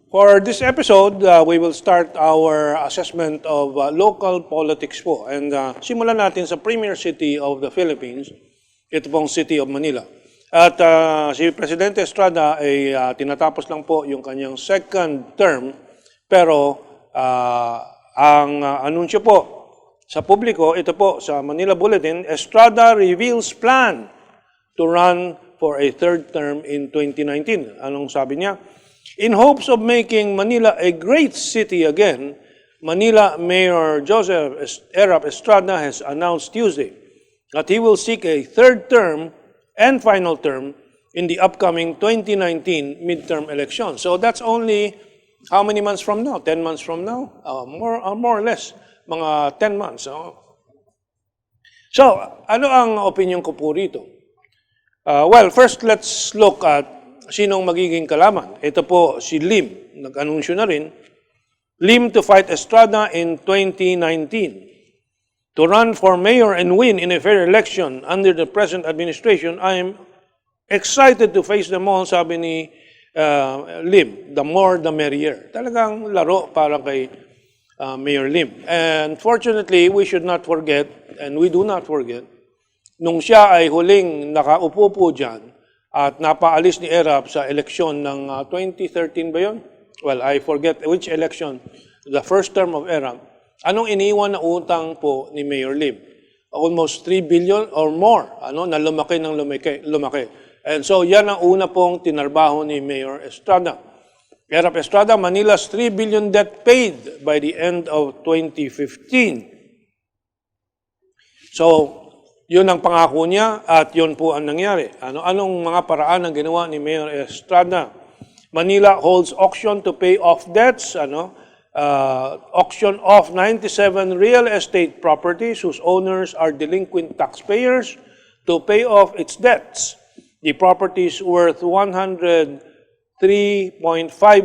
For this episode, we will start our assessment of local politics po. And simulan natin sa premier city of the Philippines, ito pong City of Manila. At si Presidente Estrada ay tinatapos lang po yung kanyang second term, pero ang anunsyo po sa publiko, ito po sa Manila Bulletin, Estrada reveals plan to run for a third term in 2019. Anong sabi niya? In hopes of making Manila a great city again, Manila Mayor Joseph Erap Estrada has announced Tuesday that he will seek a third term and final term in the upcoming 2019 midterm election. So that's only how many months from now? 10 months from now? More or less, mga 10 months. So, ano ang opinion ko po rito? Well, first let's look at sinong magiging kalaban. Ito po si Lim, nag-anunsyo na rin. Lim to fight Estrada in 2019. To run for mayor and win in a fair election under the present administration, I am excited to face them all, sabi ni Lim. The more, the merrier. Talagang laro para kay Mayor Lim. And fortunately, we should not forget, and we do not forget, nung siya ay huling nakaupo po dyan, at napaalis ni Erap sa eleksyon ng 2013 ba yun? Well, I forget which election, the first term of Erap. Anong iniwan na utang po ni Mayor Lim? Almost 3 billion or more, na lumaki ng lumaki. And so yan ang una pong tinarbaho ni Mayor Estrada. Erap Estrada, Manila's 3 billion debt paid by the end of 2015. So, yun ang pangako niya at yun po ang nangyari. Anong mga paraan ang ginawa ni Mayor Estrada? Manila holds auction to pay off debts. Auction off 97 real estate properties whose owners are delinquent taxpayers to pay off its debts. The properties worth 103.5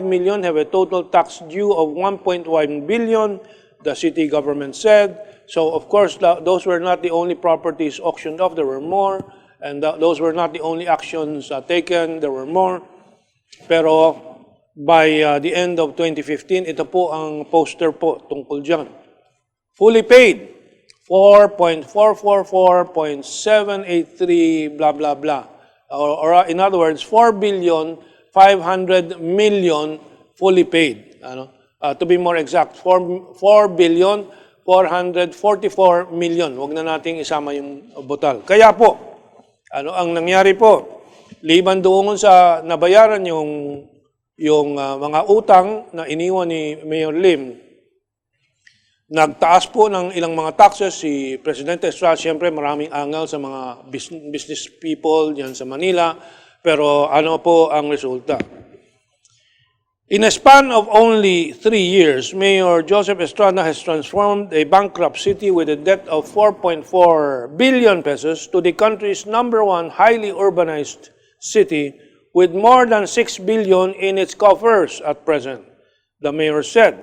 million have a total tax due of 1.1 billion, the city government said. So, of course, those were not the only properties auctioned off. There were more. And those were not the only actions taken. There were more. Pero by the end of 2015, ito po ang poster po tungkol dyan. Fully paid, 4.444.783 blah, blah, blah. Or in other words, 4,500,000,000 fully paid. To be more exact, 4,444 million. Huwag na nating isama yung butal. Kaya po, ang nangyari po, liban doon sa nabayaran yung mga utang na iniwan ni Mayor Lim, nagtaas po ng ilang mga taxes si Presidente Estrada. Siyempre, maraming angal sa mga business people diyan sa Manila. Pero ano po ang resulta? In a span of only 3 years, Mayor Joseph Estrada has transformed a bankrupt city with a debt of 4.4 billion pesos to the country's #1 highly urbanized city with more than 6 billion in its coffers at present, the mayor said.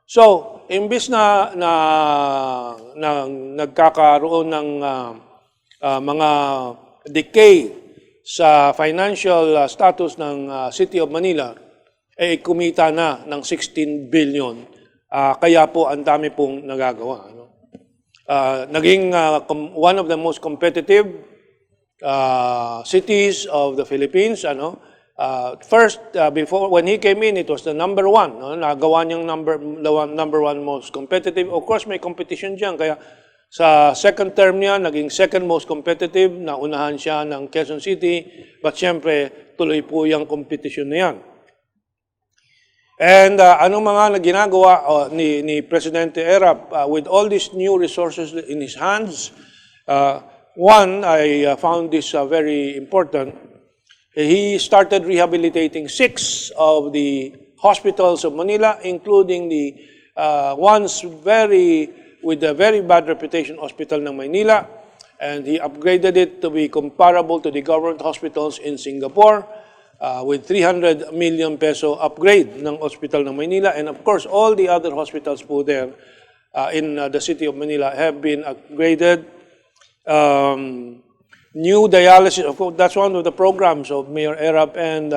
So, imbis na nagkakaroon ng mga decay sa financial status ng City of Manila, kumita na ng 16 billion. Kaya po ang dami pong nagagawa. Naging one of the most competitive cities of the Philippines. First, before when he came in, it was the #1. Nagawa niyang number one most competitive. Of course, may competition dyan. Kaya sa second term niya, naging second most competitive. Naunahan siya ng Quezon City. But siyempre, tuloy po yung competition na yan. And anong mga ginagawa ni Presidente Erap with all these new resources in his hands? One, I found this very important. He started rehabilitating 6 of the hospitals of Manila, including the ones with a very bad reputation hospital ng Manila. And he upgraded it to be comparable to the government hospitals in Singapore. With 300 million peso upgrade ng Hospital ng Manila. And of course, all the other hospitals po there in the City of Manila have been upgraded. New dialysis, of course, that's one of the programs of Mayor Erap and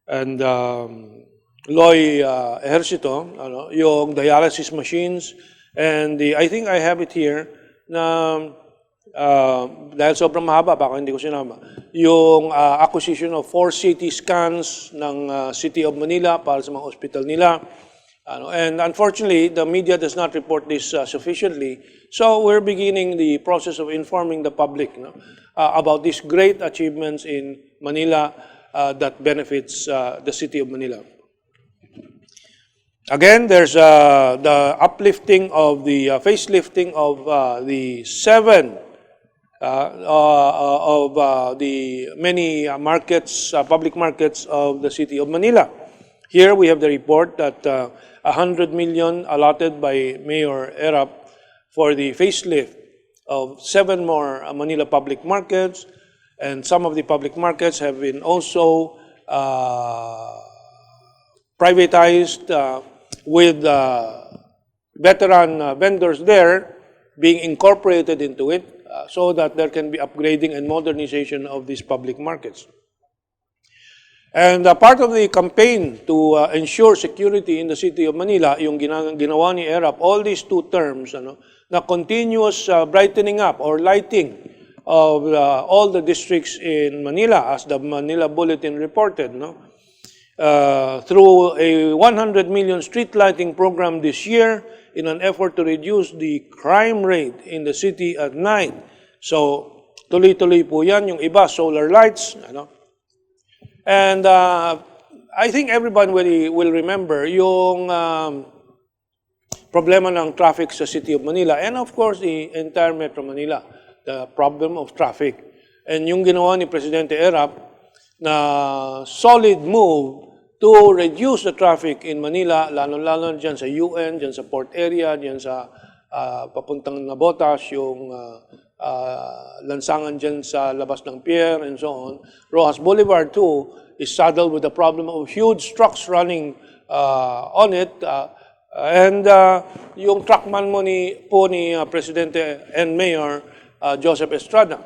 and Loy Ejercito, yung dialysis machines, and I think I have it here, na dahil sobrang mahaba, baka hindi ko sinama, yung acquisition of 4 CT scans ng City of Manila para sa mga hospital nila. And unfortunately, the media does not report this sufficiently. So we're beginning the process of informing the public about these great achievements in Manila that benefits the City of Manila. Again, there's the uplifting of the facelifting of the 7 of the many markets, public markets of the City of Manila. Here we have the report that 100 million allotted by Mayor Erap for the facelift of 7 more Manila public markets, and some of the public markets have been also privatized with veteran vendors there being incorporated into it so that there can be upgrading and modernization of these public markets. And part of the campaign to ensure security in the City of Manila, yung ginawa ni Erap, all these 2 terms, na continuous brightening up or lighting of all the districts in Manila, as the Manila Bulletin reported, through a 100 million street lighting program this year in an effort to reduce the crime rate in the city at night. So, tuloy-tuloy po yan. Yung iba, solar lights. And I think everybody will remember yung problema ng traffic sa City of Manila and of course the entire Metro Manila, the problem of traffic. And yung ginawa ni Presidente Erap na solid move to reduce the traffic in Manila, lalo-lalo dyan sa UN, dyan sa port area, dyan sa papuntang Nabotas, yung lansangan dyan sa labas ng pier and so on. Rojas Boulevard too is saddled with the problem of huge trucks running on it. And yung truckman po ni Presidente and Mayor Joseph Estrada.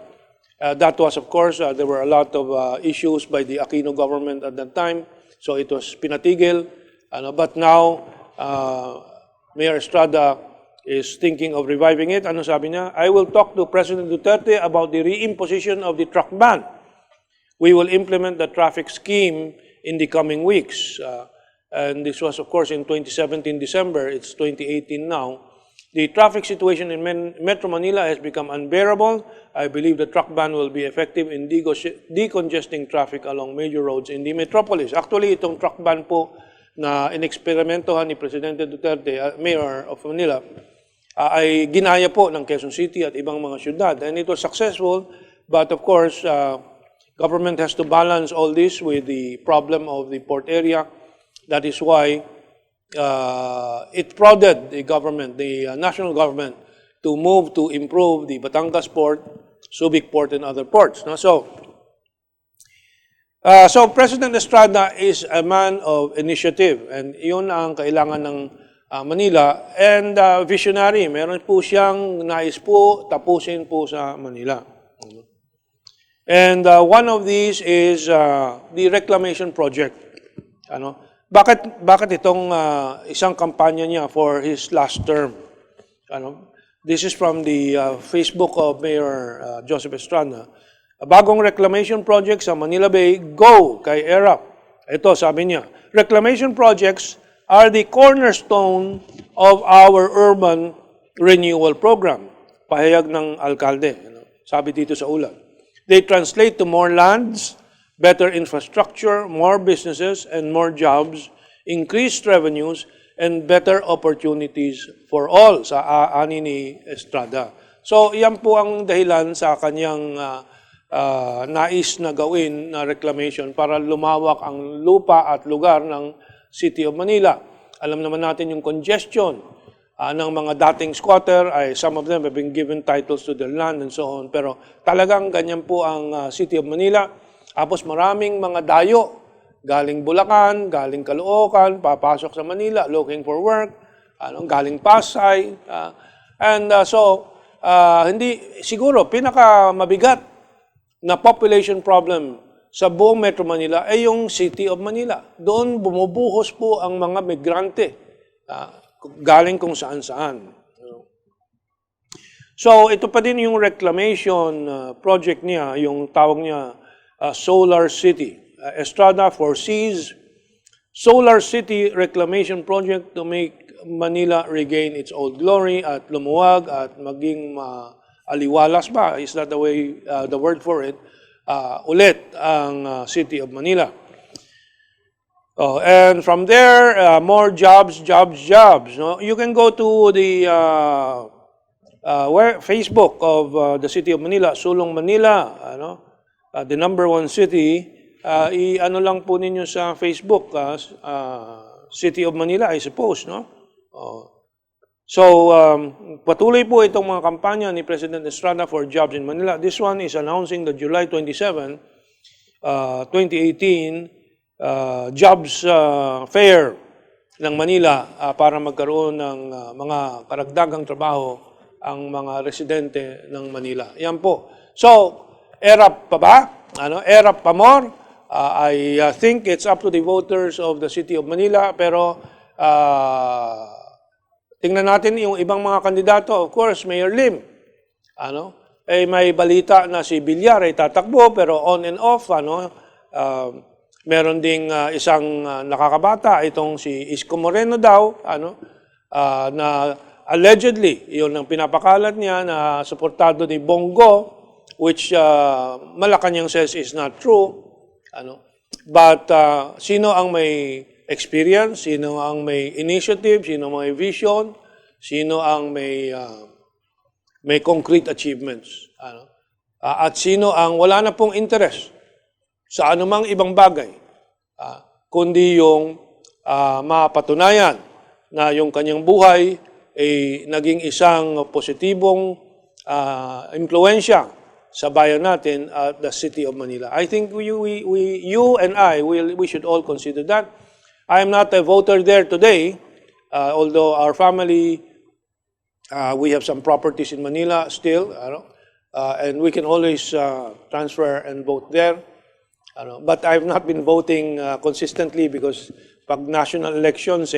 That was, of course, there were a lot of issues by the Aquino government at that time. So it was pinatigil. But now, Mayor Estrada is thinking of reviving it. Ano sabi niya? I will talk to President Duterte about the reimposition of the truck ban. We will implement the traffic scheme in the coming weeks. And this was, of course, in 2017 December. It's 2018 now. The traffic situation in Metro Manila has become unbearable. I believe the truck ban will be effective in decongesting traffic along major roads in the metropolis. Actually, itong truck ban po na ineksperimentohan ni Presidente Duterte, Mayor of Manila, ay ginaya po ng Quezon City at ibang mga syudad. And it was successful, but of course, government has to balance all this with the problem of the port area. That is why it prodded the government, the national government, to move to improve the Batangas port, Subic port, and other ports. So President Estrada is a man of initiative, and yun ang kailangan ng Manila, and visionary. Meron po siyang nais po tapusin po sa Manila. And one of these is the reclamation project. Bakit itong isang kampanya niya for his last term? This is from the Facebook of Mayor Joseph Estrada. Bagong reclamation project sa Manila Bay, go kay Erap. Ito, sabi niya, reclamation projects are the cornerstone of our urban renewal program. Pahayag ng alkalde, sabi dito sa ulat. They translate to more lands, better infrastructure, more businesses, and more jobs, increased revenues, and better opportunities for all, sa ani ni Estrada. So, iyan po ang dahilan sa kanyang nais na gawin na reclamation para lumawak ang lupa at lugar ng City of Manila. Alam naman natin yung congestion ng mga dating squatter, some of them have been given titles to their land and so on. Pero talagang ganyan po ang City of Manila. Tapos maraming mga dayo, galing Bulacan, galing Caloocan, papasok sa Manila, looking for work, galing Pasay. Hindi, siguro, pinakamabigat na population problem sa buong Metro Manila ay yung City of Manila. Doon bumubuhos po ang mga migrante galing kung saan-saan. So ito pa din yung reclamation project niya, yung tawag niya Solar City. Estrada foresees Solar City Reclamation Project to make Manila regain its old glory at lumuwag at maging aliwalas ba? Is that the way, the word for it? Ulit ang City of Manila. And from there, more jobs. No? You can go to the Facebook of the City of Manila, Sulong Manila, the #1 city. I-ano lang po ninyo sa Facebook, City of Manila, I suppose, no? So, patuloy po itong mga kampanya ni President Estrada for jobs in Manila. This one is announcing the July 27, 2018 jobs fair ng Manila para magkaroon ng mga karagdagang trabaho ang mga residente ng Manila. Yan po. So, Erap pa ba? Erap pa more? I think it's up to the voters of the City of Manila, pero tingnan natin yung ibang mga kandidato. Of course, Mayor Lim. May balita na si Villar ay tatakbo, pero on and off, meron ding isang nakakabata, itong si Isko Moreno daw, na allegedly, yun ang pinapakalat niya na suportado ni Bongo, which Malacanang says is not true. But sino ang may experience, sino ang may initiative, sino ang may vision, sino ang may concrete achievements, at sino ang wala na pong interest sa anumang ibang bagay, kundi yung mapatunayan na yung kanyang buhay ay naging isang positibong impluensya sa bayan natin at the City of Manila. I think you and I, we should all consider that. I am not a voter there today, although our family, we have some properties in Manila still, and we can always transfer and vote there. But I have not been voting consistently because pag national elections,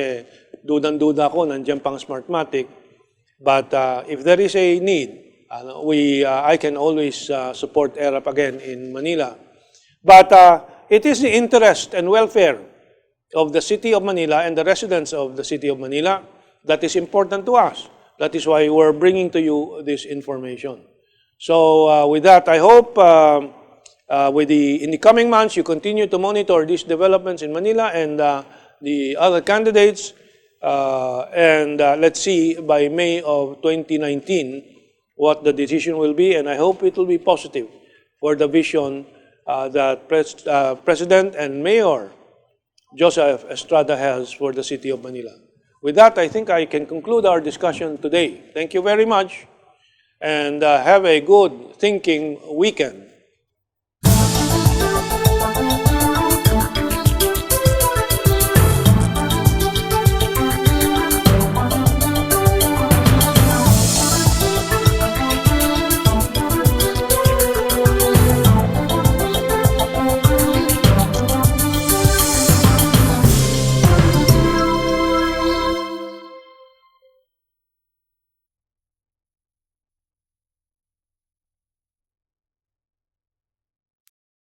dudan-duda ako, nandiyan pang Smartmatic. But if there is a need, I can always support Erap again in Manila. But it is the interest and welfare of the City of Manila and the residents of the City of Manila that is important to us. That is why we're bringing to you this information. So with that, I hope in the coming months, you continue to monitor these developments in Manila and the other candidates. And let's see by May of 2019 what the decision will be, and I hope it will be positive for the vision that President and Mayor Joseph Estrada has for the City of Manila. With that, I think I can conclude our discussion today. Thank you very much, and have a good thinking weekend.